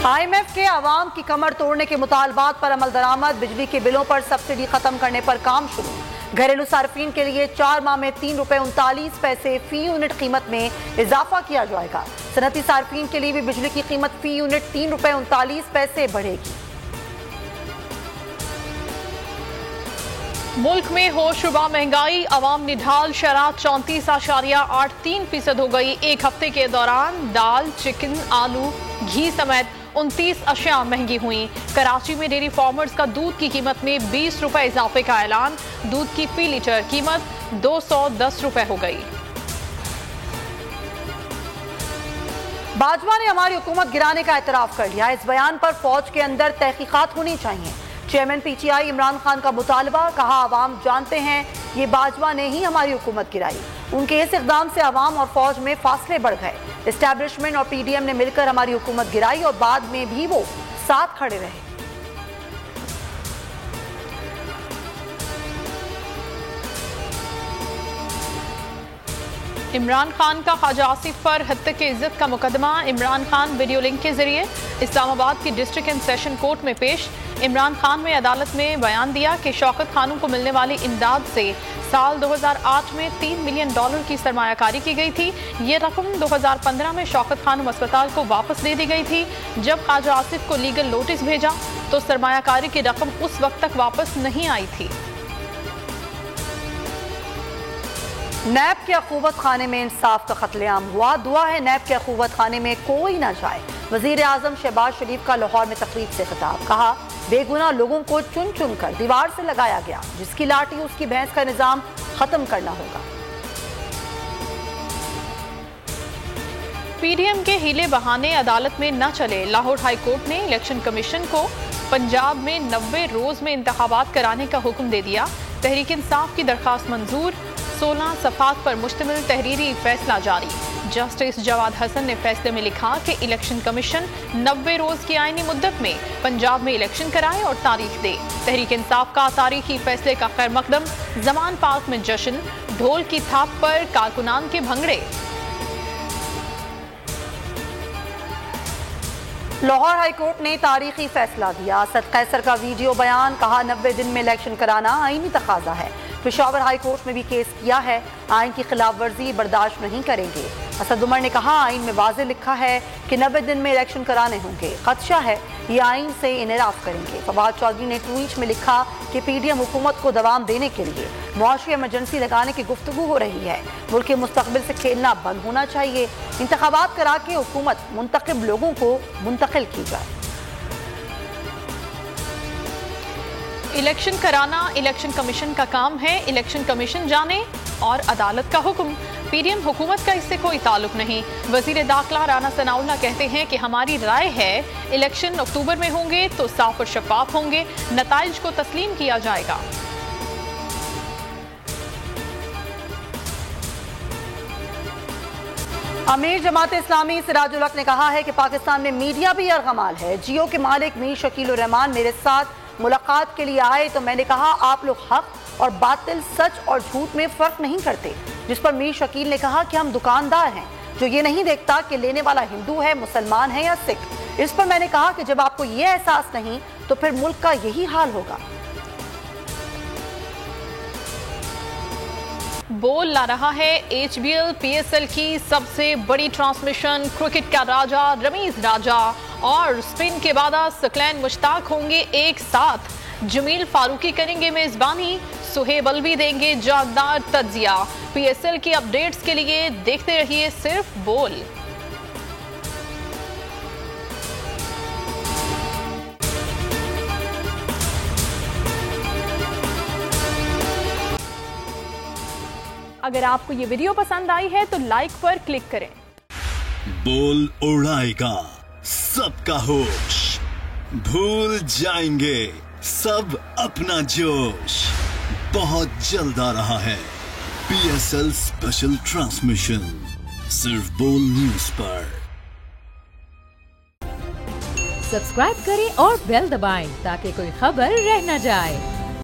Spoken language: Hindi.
IMF के आवाम की कमर तोड़ने के मुतालबात पर अमल दरामद, बिजली के बिलों पर सब्सिडी खत्म करने पर काम शुरू। घरेलू सार्फिन के लिए 4 माह में ₹3.39 फी यूनिट कीमत में इजाफा किया जाएगा। सनती सार्फिन के लिए भी बिजली की कीमत फी यूनिट ₹3.39 बढ़ेगी। मुल्क में होशरुबा महंगाई, अवाम निढाल शरह 34.83% हो गई। एक हफ्ते के दौरान दाल, चिकन, आलू, घी समेत 29 अशिया महंगी हुई। कराची में डेयरी फार्मर्स का दूध की कीमत में ₹20 इजाफे का ऐलान। दूध की फी लीटर कीमत ₹210 हो गई। बाजवा ने हमारी हुकूमत गिराने का एतराफ कर लिया। इस बयान पर फौज के अंदर तहकीकात होनी चाहिए। चेयरमैन PTI इमरान खान का मुतालबा, कहा आवाम जानते हैं ये बाजवा ने ही हमारी हुकूमत गिराई। उनके इस इक़दाम से आवाम और फौज में फासले बढ़ गए। एस्टैब्लिशमेंट और PDM ने मिलकर हमारी हुकूमत गिराई और बाद में भी वो साथ खड़े रहे। इमरान खान का ख्वाजा आसिफ पर हत्या की इज्जत का मुकदमा। इमरान खान वीडियो लिंक के जरिए इस्लामाबाद की डिस्ट्रिक्ट एंड सेशन कोर्ट में पेश। इमरान खान ने अदालत में बयान दिया कि शौकत खानों को मिलने वाली इमदाद से साल 2008 में $3 मिलियन की सरमायाकारी की गई थी। ये रकम 2015 में शौकत खानम अस्पताल को वापस दे दी गई थी। जब ख्वाजा आसिफ को लीगल नोटिस भेजा तो सरमायाकारी की रकम उस वक्त तक वापस नहीं आई थी। नैब के अखूबत खाने में इंसाफ का कत्लेआम हुआ। दुआ है नैब के अखूबत खाने में कोई ना जाए। वजीर आजम शहबाज शरीफ का लाहौर में तकरीब से खिताब, कहा बेगुनाह लोगों को चुन चुन कर दीवार से लगाया गया। जिसकी लाठी उसकी भैंस का निजाम खत्म करना होगा। PDM के हीले बहाने अदालत में न चले। लाहौर हाई कोर्ट ने इलेक्शन कमीशन को पंजाब में 90 रोज में इंतखाबात कराने का हुक्म दे दिया। तहरीक इंसाफ की दरखास्त मंजूर। 16 सफ़ात पर मुश्तमिल तहरीरी फैसला जारी। जस्टिस जवाद हसन ने फैसले में लिखा कि इलेक्शन कमीशन 90 रोज की आईनी मुद्दत में पंजाब में इलेक्शन कराए और तारीख दे। तहरीक इंसाफ का तारीखी फैसले का खैर मकदम। जमान पार्क में जश्न, ढोल की थाप पर कारकुनान के भंगड़े। लाहौर हाई कोर्ट ने तारीखी फैसला दिया। असद कैसर का वीडियो बयान, कहा 90 दिन में इलेक्शन कराना आईनी तकाजा है। पेशावर हाई कोर्ट में भी केस किया है। आइन की खिलाफ वर्जी बर्दाश्त नहीं करेंगे। असद उमर ने कहा आइन में वाज़े लिखा है कि 90 दिन में इलेक्शन कराने होंगे। खदशा है ये आइन से इनराफ करेंगे। फवाद चौधरी ने ट्वीट में लिखा कि PDM हुकूमत को दवाम देने के लिए मुआशी इमरजेंसी लगाने की गुफ्तगू हो रही है। मुल्क के मुस्तकबिल से खेलना बंद होना चाहिए। इंतखाबात करा के हुकूमत मुंतखब लोगों को मुंतकिल की जाए। इलेक्शन कराना इलेक्शन कमीशन का काम है। इलेक्शन कमीशन जाने और अदालत का हुक्म। PDM हुकूमत का इससे कोई ताल्लुक नहीं। वजीर दाखिला राना सनाउल्लाह कहते हैं कि हमारी राय है इलेक्शन अक्टूबर में होंगे तो साफ और शफाफ होंगे। नताइज को तस्लीम किया जाएगा। अमीर जमात इस्लामी सिराजुल हक ने कहा है कि पाकिस्तान में मीडिया भी अर्गमाल है। जियो के मालिक मीर शकील उर रहमान मेरे साथ मुलाकात के लिए आए तो मैंने कहा आप लोग हक और बातिल, सच और झूठ में फर्क नहीं करते। जिस पर मीर शकील ने कहा कि हम दुकानदार हैं जो ये नहीं देखता कि लेने वाला हिंदू है, मुसलमान है या सिख। इस पर मैंने कहा कि जब आपको ये एहसास नहीं तो फिर मुल्क का यही हाल होगा। बोल ला रहा है HBL PSL की सबसे बड़ी ट्रांसमिशन। क्रिकेट का राजा रमीज राजा और स्पिन के बाद सकलैन मुश्ताक होंगे एक साथ। जमील फारूकी करेंगे मेजबानी, सुहेब अलवी देंगे जानदार तज्जिया। PSL की अपडेट्स के लिए देखते रहिए सिर्फ बोल। अगर आपको ये वीडियो पसंद आई है तो लाइक पर क्लिक करें। बोल उड़ाएगा सबका होश, भूल जाएंगे सब अपना जोश। बहुत जल्द आ रहा है PSL स्पेशल ट्रांसमिशन, सिर्फ बोल न्यूज पर। सब्सक्राइब करें और बेल दबाएं ताकि कोई खबर रह न जाए।